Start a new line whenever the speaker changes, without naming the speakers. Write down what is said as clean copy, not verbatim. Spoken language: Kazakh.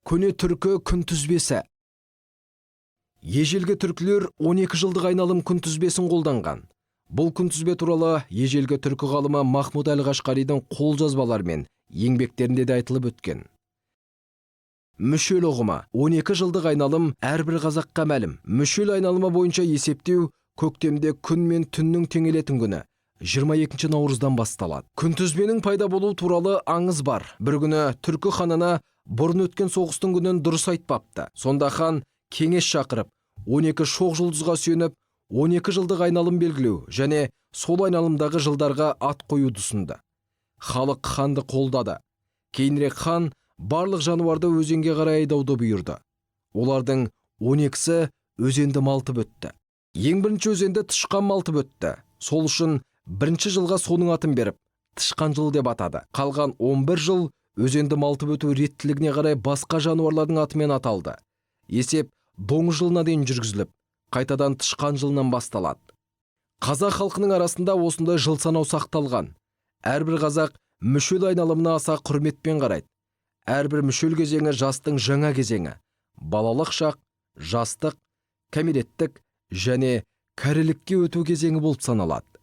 Көне түркі күнтізбесі. Ежелгі түркілер 12 жылдық айналым күнтізбесін қолданған. Бұл күнтізбе туралы ежелгі түркі ғалымы Махмуд әл-Қашқаридың қолжазбалары мен еңбектерінде де айтылып өткен. Мүшел ұғымы. 12 жылдық айналым әрбір қазаққа мәлім. Мүшел айналымы бойынша есептеу көктемде күн мен түннің теңелетін күні 22 наурыздан басталады. Күнтізбенің пайда болу туралы аңыз бар. Бір күні түркі ханына бұрын өткен соғыстың күнін дұрыс айтпапты. Сонда хан кеңес шақырып, 12 шоқ жұлдызға сүйеніп, 12 жылдық айналым белгілеу және сол айналымдағы жылдарға ат қоюды ұсынды. Халық ханды қолдады. Кейінірек хан барлық жануарды өзенге қарай айдауды бұйырды. Олардың 12-сі өзенді малтып өтті. Ең бірінші өзенді Тышқан малтып өтті. Сол үшін бірінші жылға соның атын беріп, Тышқан жыл деп атады. Қалған 11 жыл өзенді малтып өту реттілігіне қарай басқа жануарлардың атымен аталды. Есеп доңыз жылына дейін жүргізіліп, қайтадан Тышқан жылынан басталады. Қазақ халқының арасында осындай жыл санау сақталған. Әрбір қазақ мүшел айналымына аса құрметпен қарайды. Әрбір мүшел кезеңі жастың жаңа кезеңі. Балалық шақ, жастық, кәмелеттік және кәрілікке өту кезеңі болып саналады.